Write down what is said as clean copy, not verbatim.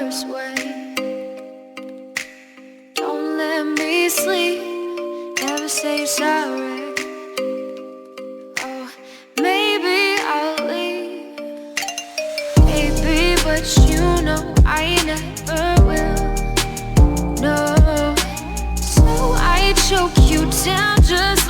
worst way. Don't let me sleep, never say sorry. Oh, maybe I'll leave, baby, but you know I never will. No, so I choke you down just